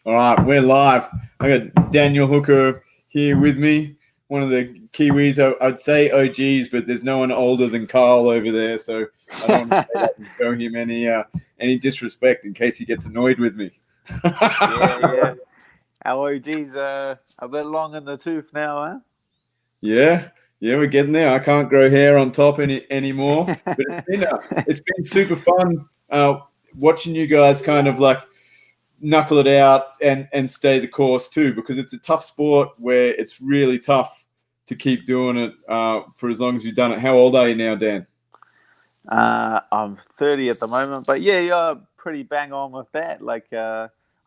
All right, we're live. I got Daniel Hooker here with me, one of the Kiwis. I'd say OGs, but there's no one older than Carl over there, so I don't want to say that and show him any disrespect in case he gets annoyed with me. Yeah. Our OG's a bit long in the tooth now, huh? Yeah, we're getting there. I can't grow hair on top anymore, but it's been super fun watching you guys kind of like knuckle it out and stay the course too, because it's a tough sport where it's really tough to keep doing it for as long as you've done it. How old are you now, Dan? I'm 30 at the moment, but yeah, you're pretty bang on with that.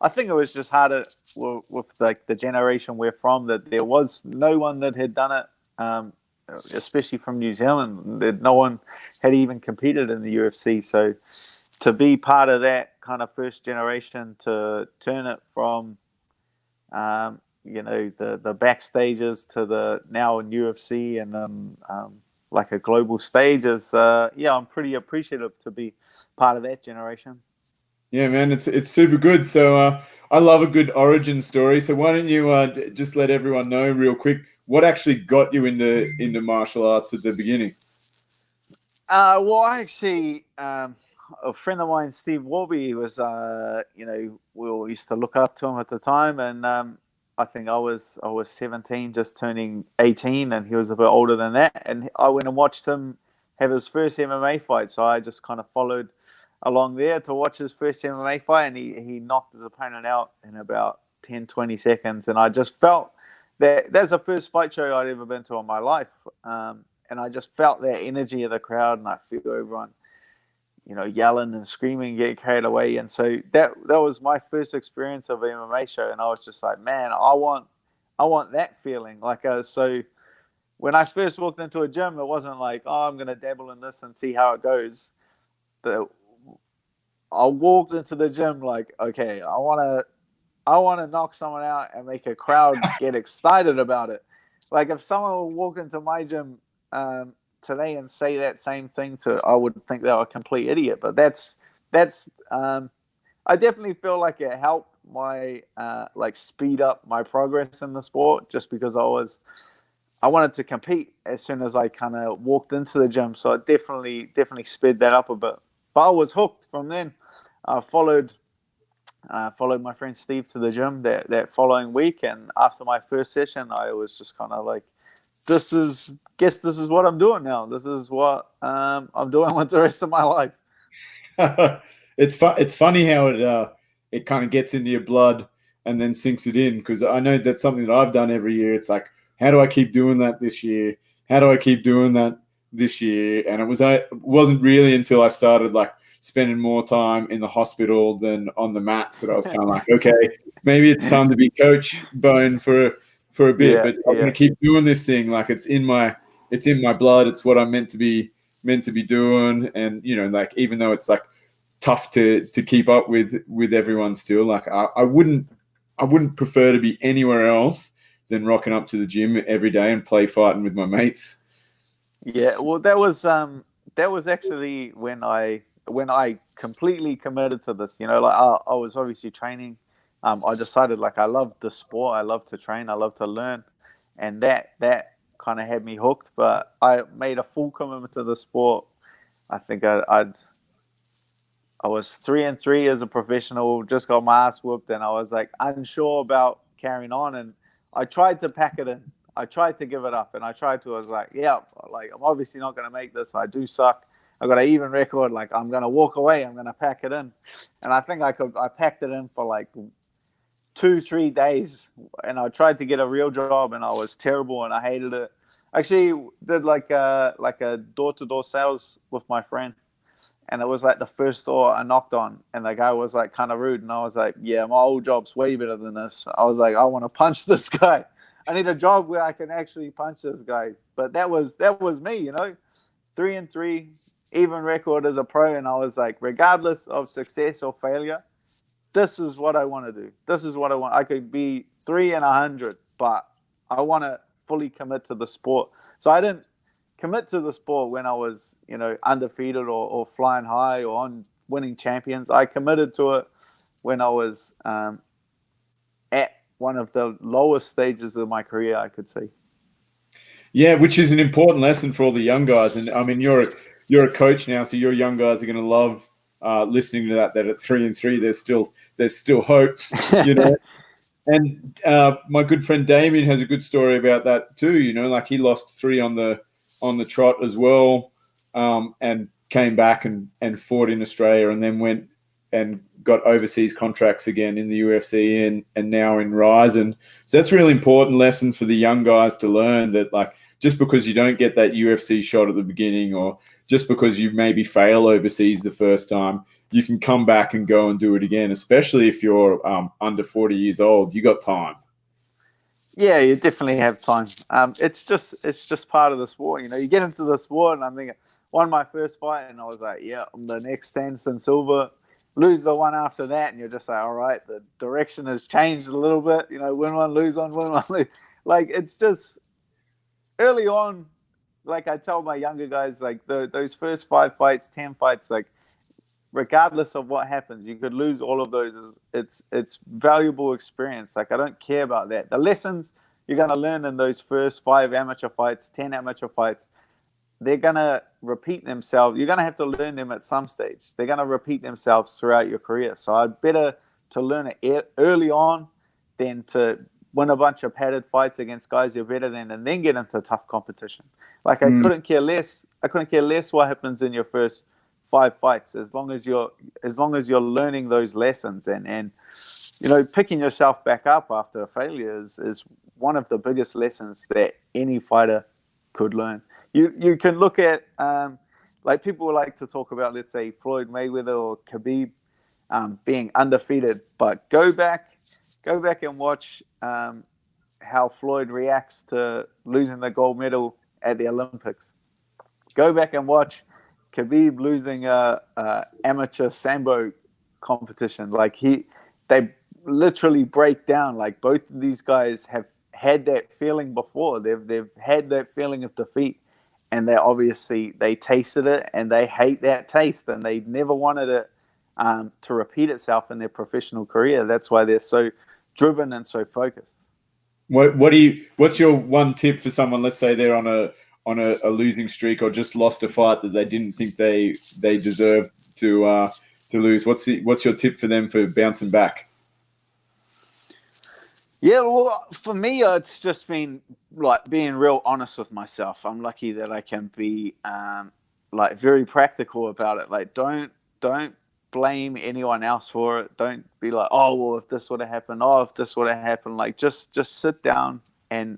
I think it was just harder with like the generation we're from, that there was no one that had done it, especially from New Zealand. That no one had even competed in the UFC. So to be part of that kind of first generation, to turn it from the backstages to the now in UFC and like a global stage is I'm pretty appreciative to be part of that generation. Yeah, man, it's super good. So I love a good origin story. So why don't you just let everyone know real quick what actually got you into martial arts at the beginning? Well, actually, a friend of mine, Steve Warby, was we all used to look up to him at the time, and I think I was 17, just turning 18, and he was a bit older than that. And I went and watched him have his first MMA fight, so I just kind of followed along there to watch his first MMA fight, and he knocked his opponent out in about 10, 20 seconds, and I just felt that's the first fight show I'd ever been to in my life. And I just felt that energy of the crowd, and I feel everyone, yelling and screaming, get carried away. And so that was my first experience of an MMA show, and I was just like, man, I want that feeling. So when I first walked into a gym, it wasn't like, oh, I'm gonna dabble in this and see how it goes. I walked into the gym like, okay, I want to knock someone out and make a crowd get excited about it. Like if someone would walk into my gym today and say that same thing I would think they were a complete idiot. But that's I definitely feel like it helped my speed up my progress in the sport, just because I wanted to compete as soon as I kind of walked into the gym. So it definitely sped that up a bit. But I was hooked from then. I followed my friend Steve to the gym that following week, and after my first session, I was just kind of like, this is what I'm doing now. This is what I'm doing with the rest of my life. It's funny how it kind of gets into your blood and then sinks it in, because I know that's something that I've done every year. It's like, how do I keep doing that this year? How do I keep doing that this year? And it wasn't really until I started like spending more time in the hospital than on the mats that I was kind of like, okay, maybe it's time to be coach bone for a bit, but I'm gonna keep doing this thing. Like it's in my blood. It's what I'm meant to be doing. And like, even though it's like tough to keep up with everyone still, like I wouldn't prefer to be anywhere else than rocking up to the gym every day and play fighting with my mates. Yeah, well, that was actually when I completely committed to this. Like I was obviously training. I decided like I love the sport. I love to train. I love to learn, and that kind of had me hooked. But I made a full commitment to the sport. I think I was 3-3 as a professional. Just got my ass whooped, and I was like unsure about carrying on. And I tried to pack it in. I tried to give it up, and I was like, yeah, like I'm obviously not going to make this. I do suck. I got an even record. Like I'm going to walk away. I'm going to pack it in. And I think I packed it in for like 2-3 days, and I tried to get a real job, and I was terrible, and I hated it. Actually did like a door-to-door sales with my friend, and it was like the first door I knocked on, and the guy was like kind of rude, and I was like, yeah, my old job's way better than this. I was like, I want to punch this guy. I need a job where I can actually punch this guy. But that was me, 3-3, even record as a pro. And I was like, regardless of success or failure, this is what I want to do. This is what I want. I could be 3-100, but I want to fully commit to the sport. So I didn't commit to the sport when I was, undefeated or flying high or on winning champions. I committed to it when I was one of the lowest stages of my career, I could say. Yeah, which is an important lesson for all the young guys. And I mean, you're a coach now, so your young guys are going to love listening to that. That at 3-3, there's still hope, you know. And my good friend Damien has a good story about that too. You know, like he lost 3 on the trot as well, and came back and fought in Australia, and then went and got overseas contracts again in the UFC and now in Ryzen. So that's a really important lesson for the young guys to learn, that like just because you don't get that UFC shot at the beginning, or just because you maybe fail overseas the first time, you can come back and go and do it again, especially if you're under 40 years old. You got time. Yeah, you definitely have time. It's just part of the sport. You know, you get into the sport, and I'm thinking, won my first fight, and I was like, yeah, I'm the next Anderson Silva. Lose the one after that, and you're just like, all right, the direction has changed a little bit. You know, win one, lose one, win one, lose. Like, it's just early on. Like I tell my younger guys, like those first 5 fights, 10 fights, like regardless of what happens, you could lose all of those. It's valuable experience. Like I don't care about that. The lessons you're going to learn in those first 5 amateur fights, 10 amateur fights, they're going to repeat themselves. You're going to have to learn them at some stage. They're going to repeat themselves throughout your career. So I'd better to learn it early on than to win a bunch of padded fights against guys you're better than and then get into tough competition. Like I couldn't care less. I couldn't care less what happens in your first 5 fights, as long as you're learning those lessons and you know, picking yourself back up after a failure is one of the biggest lessons that any fighter could learn. You can look at like people like to talk about, let's say Floyd Mayweather or Khabib being undefeated, but go back and watch how Floyd reacts to losing the gold medal at the Olympics. Go back and watch Khabib losing a amateur sambo competition. Like they literally break down. Like both of these guys have had that feeling before. They've had that feeling of defeat, and they tasted it, and they hate that taste, and they never wanted it to repeat itself in their professional career. That's why they're so driven and so focused. What's your one tip for someone? Let's say they're on a losing streak or just lost a fight that they didn't think they deserved to lose. What's your tip for them for bouncing back? Yeah, well, for me, it's just been like being real honest with myself. I'm lucky that I can be like very practical about it. Like, don't blame anyone else for it. Don't be like, oh, well, if this would have happened, oh, if this would have happened. Like, just sit down and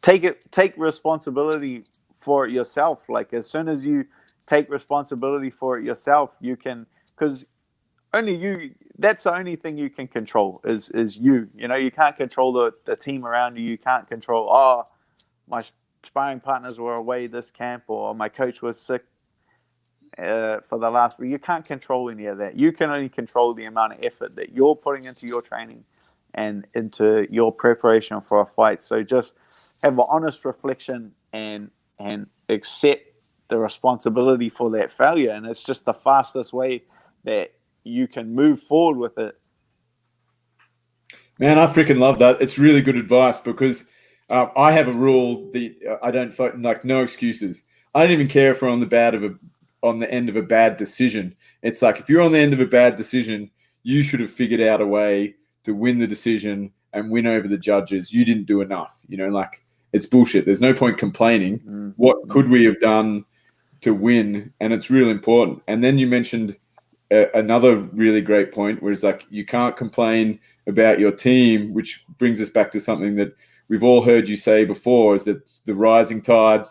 take responsibility for it yourself. Like, as soon as you take responsibility for it yourself, you can, because only you, that's the only thing you can control is you. You know, you can't control the team around you. You can't control, oh, my sparring partners were away this camp, or my coach was sick for the last. You can't control any of that. You can only control the amount of effort that you're putting into your training and into your preparation for a fight. So just have an honest reflection and accept the responsibility for that failure. And it's just the fastest way that you can move forward with it. Man, I freaking love that. It's really good advice, because I have a rule that I don't like no excuses. I don't even care if we're on the end of a bad decision. It's like, if you're on the end of a bad decision, you should have figured out a way to win the decision and win over the judges. You didn't do enough. You know, like, it's bullshit. There's no point complaining. Mm-hmm. What could we have done to win? And it's really important. And then you mentioned another really great point, where it's like, you can't complain about your team, which brings us back to something that we've all heard you say before, is that the rising tide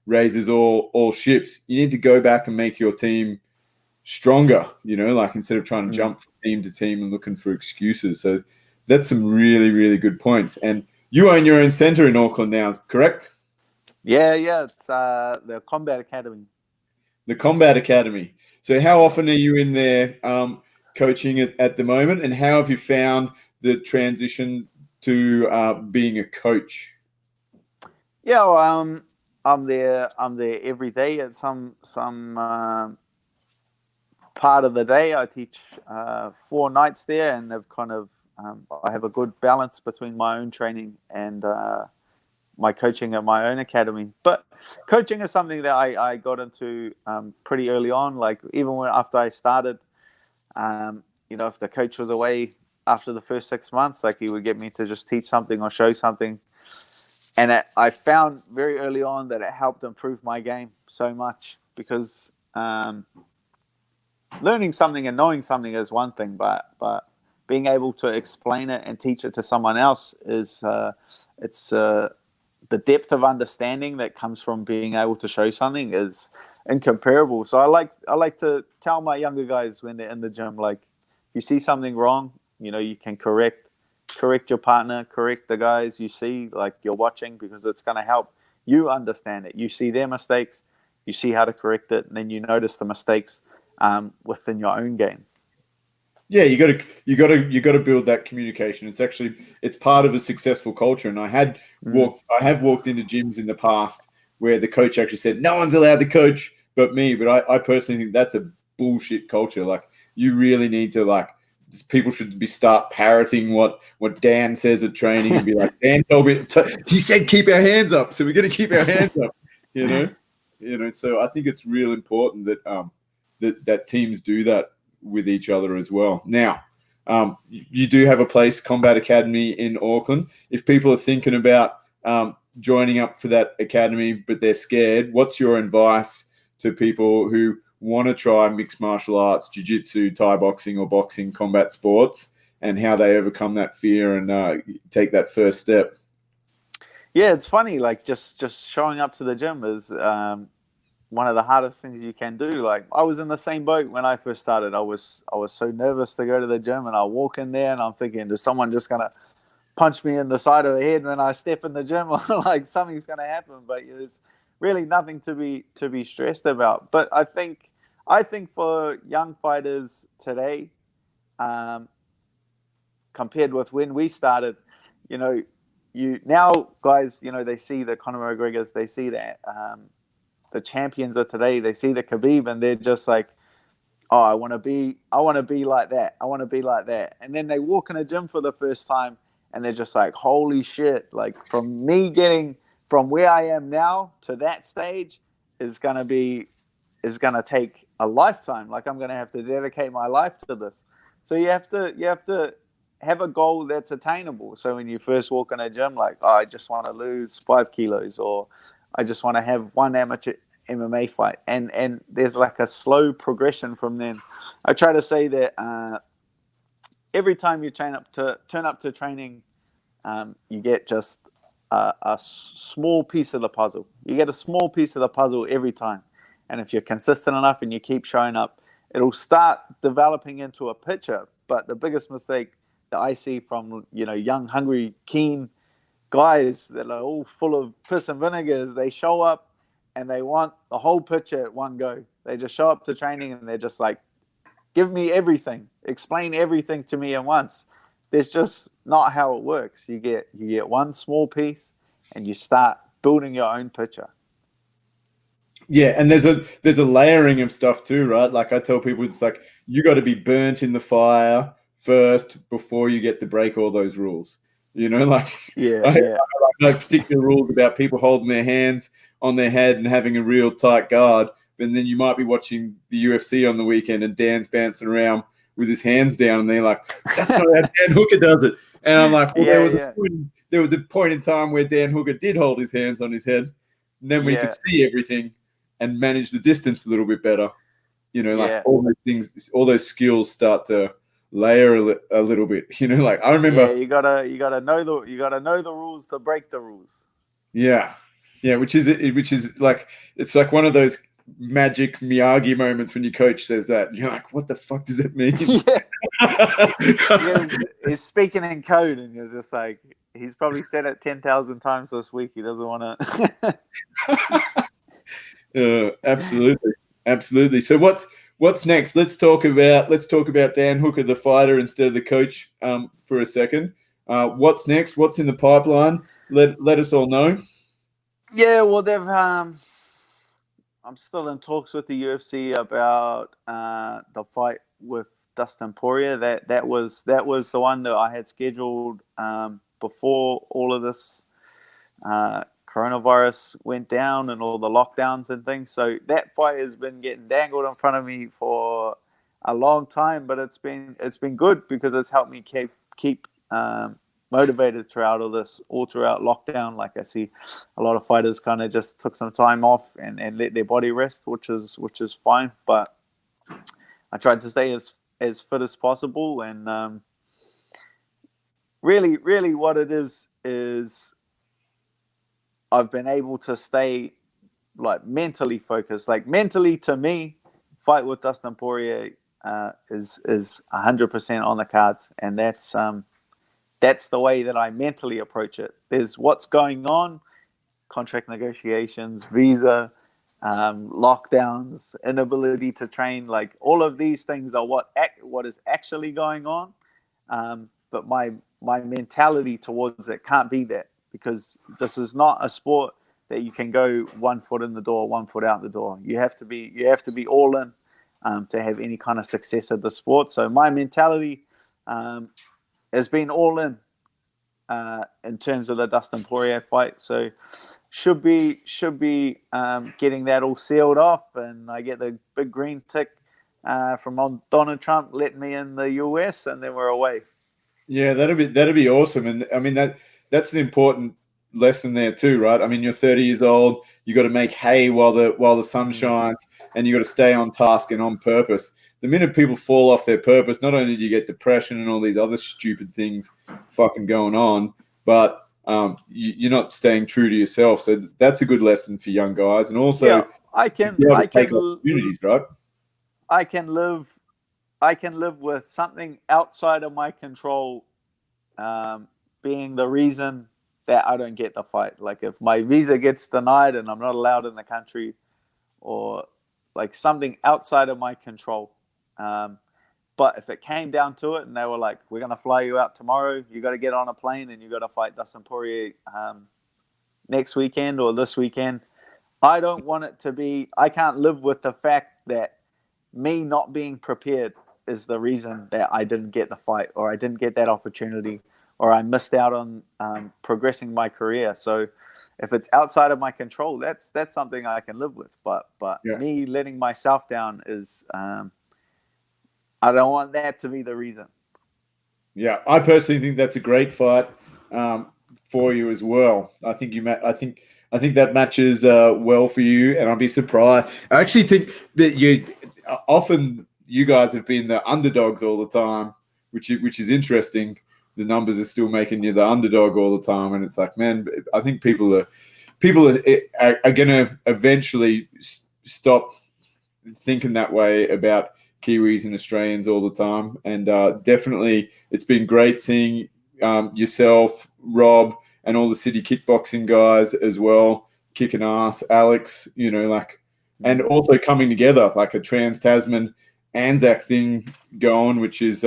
raises all ships. You need to go back and make your team stronger, you know, like, instead of trying to jump from team to team and looking for excuses. So that's some really, really good points. And you own your own center in Auckland now, correct? Yeah. It's the Combat Academy. The Combat Academy. So how often are you in there coaching at the moment, and how have you found the transition to being a coach? Yeah, well, I'm there every day at some part of the day. I teach 4 nights there, and I've kind of I have a good balance between my own training and my coaching at my own academy. But coaching is something that I got into pretty early on. Like even after I started, if the coach was away after the first 6 months, like he would get me to just teach something or show something. And I found very early on that it helped improve my game so much because learning something and knowing something is one thing, but being able to explain it and teach it to someone else is the depth of understanding that comes from being able to show something is incomparable. So I like to tell my younger guys when they're in the gym, like, if you see something wrong, you can correct your partner, correct the guys you see, like you're watching, because it's going to help you understand it. You see their mistakes, you see how to correct it, and then you notice the mistakes within your own game. Yeah, you got to build that communication. It's part of a successful culture. And I have walked into gyms in the past where the coach actually said, no one's allowed to coach but me. But I personally think that's a bullshit culture. Like, you really need to, people should start parroting what Dan says at training and be like, Dan told me, he said keep our hands up, so we're going to keep our hands up. So I think it's real important that that teams do that with each other as well. Now, you do have a place, Combat Academy in Auckland. If people are thinking about joining up for that academy but they're scared, what's your advice to people who want to try mixed martial arts, jiu-jitsu, Thai boxing or boxing, combat sports, and how they overcome that fear and take that first step? Yeah, it's funny. Like just showing up to the gym is one of the hardest things you can do. Like, I was in the same boat when I first started. I was so nervous to go to the gym, and I walk in there and I'm thinking, is someone just gonna punch me in the side of the head when I step in the gym? Like, something's gonna happen. But there's really nothing to be stressed about. But I think for young fighters today, compared with when we started, now guys, they see the Conor McGregors, they see that the champions of today, they see the Khabib, and they're just like, oh, I want to be like that. I want to be like that. And then they walk in a gym for the first time and they're just like, holy shit. Like, from me getting from where I am now to that stage is going to take a lifetime. Like, I'm going to have to dedicate my life to this. So you have to have a goal that's attainable. So when you first walk in a gym, like, oh, I just want to lose 5 kilos, or I just want to have one amateur MMA fight, and there's like a slow progression from then. I try to say that every time you turn up to training, you get just a small piece of the puzzle. You get a small piece of the puzzle every time, and if you're consistent enough and you keep showing up, it'll start developing into a picture. But the biggest mistake that I see from young, hungry, keen guys that are all full of piss and vinegars, they show up and they want the whole picture at one go. They just show up to training and they're just like, give me everything, explain everything to me at once. There's just not how it works. You get one small piece and you start building your own picture. Yeah, and there's a layering of stuff too, right? Like, I tell people, it's like, you got to be burnt in the fire first before you get to break all those rules. Like, I like particular rules about people holding their hands on their head and having a real tight guard. And then you might be watching the UFC on the weekend and Dan's bouncing around with his hands down, and they're like, that's not how Dan Hooker does it. And I'm like, well, there was a point in time where Dan Hooker did hold his hands on his head, and then we could see everything and manage the distance a little bit better. Like, all those things, all those skills start to layer a little bit. Like, I remember. You gotta know the rules to break the rules. Yeah, which is like, it's like one of those magic Miyagi moments when your coach says that, and you're like, what the fuck does it mean? He's speaking in code, and you're just like, he's probably said it 10,000 times this week. He doesn't want to. Absolutely. So what's next? Let's talk about Dan Hooker, the fighter, instead of the coach, for a second. What's next? What's in the pipeline? Let us all know. Yeah, well, they've. I'm still in talks with the UFC about the fight with Dustin Poirier. That was the one that I had scheduled before all of this coronavirus went down and all the lockdowns and things. So that fight has been getting dangled in front of me for a long time, but it's been good because it's helped me keep motivated throughout all throughout lockdown. Like I see a lot of fighters kind of just took some time off and let their body rest, which is fine. But I tried to stay as fit as possible, and really what it is I've been able to stay like mentally focused. Like mentally, to me, fight with Dustin Poirier is 100% on the cards, and that's the way that I mentally approach it. There's what's going on, contract negotiations, visa, lockdowns, inability to train. Like all of these things are what is actually going on. But my mentality towards it can't be that, because this is not a sport that you can go 1 foot in the door, 1 foot out the door. You have to be all in to have any kind of success at the sport. So my mentality has been all in terms of the Dustin Poirier fight. So should be getting that all sealed off, and I get the big green tick from Donald Trump letting me in the US, and then we're away. Yeah, that'd be awesome. And I mean that's an important lesson there too, right? I mean, you're 30 years old, you got to make hay while the sun shines, and you got to stay on task and on purpose. The minute people fall off their purpose, not only do you get depression and all these other stupid things fucking going on, but you're not staying true to yourself. So that's a good lesson for young guys, and also I can take opportunities, right? I can live with something outside of my control being the reason that I don't get the fight. Like if my visa gets denied and I'm not allowed in the country, or like something outside of my control. But if it came down to it and they were like, we're going to fly you out tomorrow, you got to get on a plane and you got to fight Dustin Poirier next weekend or this weekend, I don't want it to be, I can't live with the fact that me not being prepared is the reason that I didn't get the fight, or I didn't get that opportunity, or I missed out on progressing my career. So if it's outside of my control, that's something I can live with. But me letting myself down is, I don't want that to be the reason. Yeah, I personally think that's a great fight for you as well. I think I think that matches well for you, and I'll be surprised. I actually think that you guys have been the underdogs all the time, which is interesting. The numbers are still making you the underdog all the time, and it's like, man, I think people are going to eventually stop thinking that way about Kiwis and Australians all the time. And definitely, it's been great seeing yourself, Rob, and all the city kickboxing guys as well kicking ass. Alex, and also coming together like a Trans-Tasman Anzac thing going, which is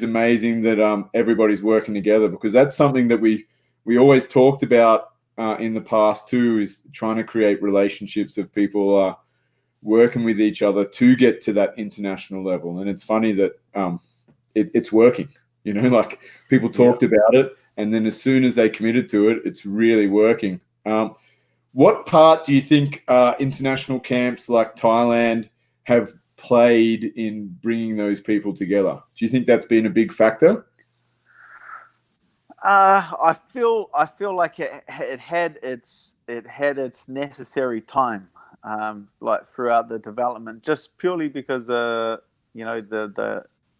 amazing that everybody's working together, because that's something that we always talked about in the past too, is trying to create relationships of people working with each other to get to that international level. And it's funny that it's working, like people talked about it, and then as soon as they committed to it, it's really working. What part do you think international camps like Thailand have played in bringing those people together? Do you think that's been a big factor? I feel like it had its necessary time, like throughout the development, just purely because the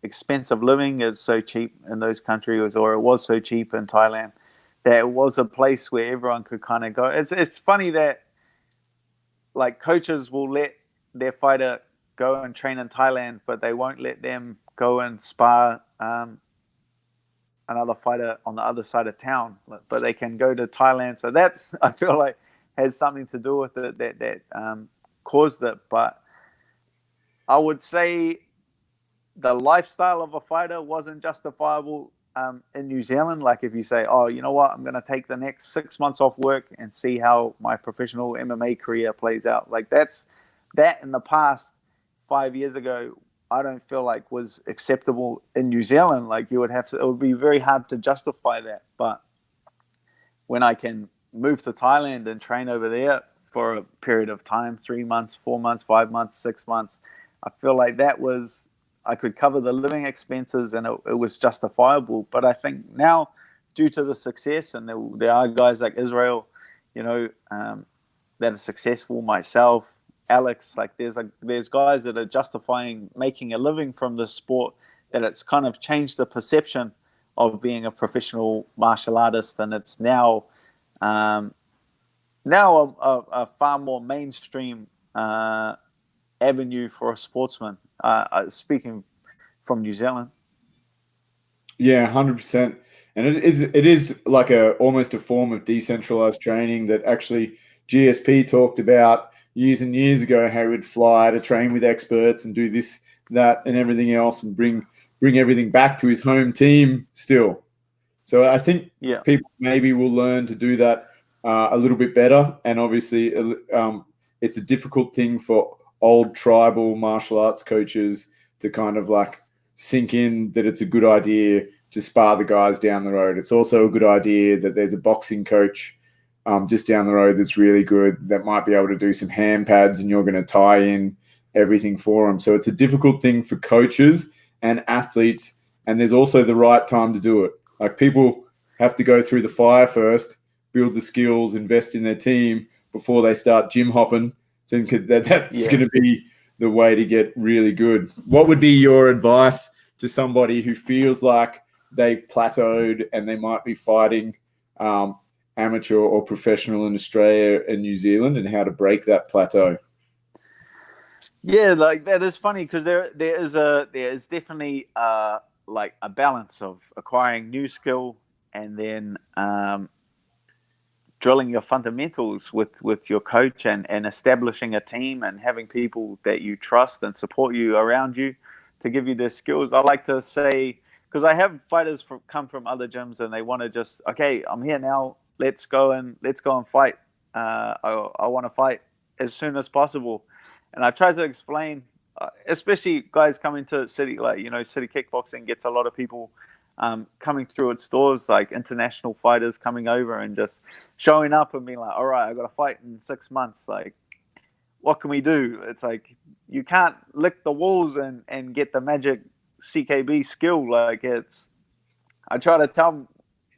expense of living is so cheap in those countries, or it was so cheap in Thailand, that it was a place where everyone could kind of go. It's funny that like coaches will let their fighter go and train in Thailand, but they won't let them go and spar another fighter on the other side of town. But they can go to Thailand. So that's, I feel like, has something to do with it that caused it. But I would say the lifestyle of a fighter wasn't justifiable in New Zealand. Like if you say, oh, you know what, I'm going to take the next 6 months off work and see how my professional MMA career plays out. Like that in the past 5 years ago I don't feel like was acceptable in New Zealand. Like you would have to, it would be very hard to justify that. But when I can move to Thailand and train over there for a period of time, 3 months, 4 months, 5 months, 6 months, I feel like that was, I could cover the living expenses and it was justifiable. But I think now, due to the success, and there are guys like Israel, you know, that are successful, myself, Alex, like there's guys that are justifying making a living from this sport, that it's kind of changed the perception of being a professional martial artist, and it's now a far more mainstream avenue for a sportsman. Speaking from New Zealand. Yeah, 100%. And it is like almost a form of decentralized training that actually GSP talked about years and years ago, how he would fly to train with experts and do this, that, and everything else, and bring everything back to his home team still. So I think people maybe will learn to do that a little bit better. And obviously, it's a difficult thing for old tribal martial arts coaches to kind of like sink in that it's a good idea to spar the guys down the road. It's also a good idea that there's a boxing coach just down the road that's really good, that might be able to do some hand pads, and you're going to tie in everything for them. So it's a difficult thing for coaches and athletes, and there's also the right time to do it. Like, people have to go through the fire first, build the skills, invest in their team before they start gym hopping. Think that's going to be the way to get really good. What would be your advice to somebody who feels like they've plateaued and they might be fighting amateur or professional in Australia and New Zealand, and how to break that plateau? Yeah, like that is funny, because there is definitely like a balance of acquiring new skill and then drilling your fundamentals with your coach, and establishing a team and having people that you trust and support you around you to give you their skills. I like to say, because I have fighters come from other gyms and they want to just, okay, I'm here now, let's go and fight. I want to fight as soon as possible. And I try to explain, especially guys coming to City, like, you know, City Kickboxing gets a lot of people coming through its doors, like international fighters coming over and just showing up and being like, all right, I got to fight in 6 months. Like, what can we do? It's like, you can't lick the walls and get the magic CKB skill. Like, I try to tell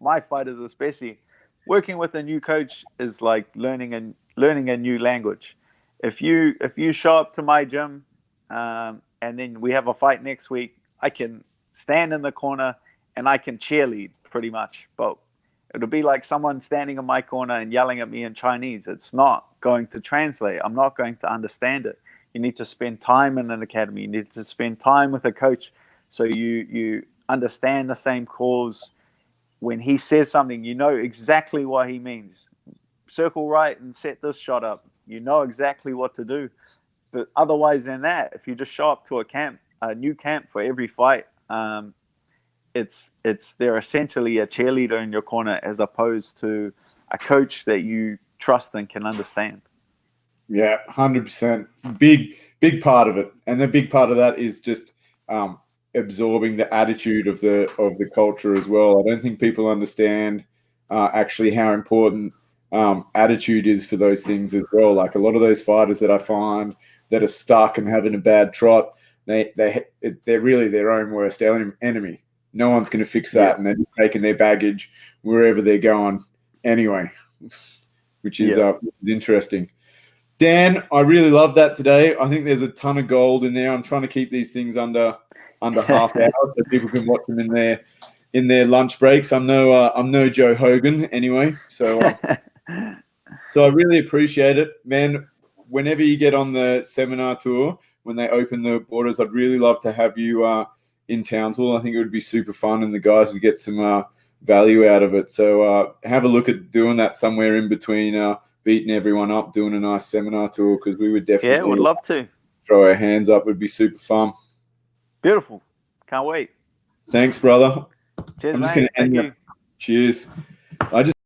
my fighters, especially, working with a new coach is like learning a new language. If you show up to my gym and then we have a fight next week, I can stand in the corner and I can cheerlead pretty much, but it'll be like someone standing in my corner and yelling at me in Chinese. It's not going to translate. I'm not going to understand it. You need to spend time in an academy. You need to spend time with a coach so you understand the same cause. When he says something, you know exactly what he means. Circle right and set this shot up. You know exactly what to do. But otherwise than that, if you just show up to a new camp for every fight, they're essentially a cheerleader in your corner, as opposed to a coach that you trust and can understand. Yeah, 100%. Big part of it, and the big part of that is just absorbing the attitude of the culture as well. I don't think people understand actually how important attitude is for those things as well. Like, a lot of those fighters that I find that are stuck and having a bad trot, they're really their own worst enemy. No one's going to fix that, and they're taking their baggage wherever they're going anyway, which is interesting. Dan, I really love that today. I think there's a ton of gold in there. I'm trying to keep these things under half hour so people can watch them in their lunch breaks. I'm no Joe Hogan anyway, so I really appreciate it, man. Whenever you get on the seminar tour, when they open the borders, I'd really love to have you in Townsville. I think it would be super fun, and the guys would get some value out of it. So have a look at doing that somewhere in between beating everyone up, doing a nice seminar tour, because we would definitely would love to throw our hands up. It would be super fun. Beautiful. Can't wait. Thanks, brother. Cheers, I'm just mate. going to end Thank you. Cheers. I just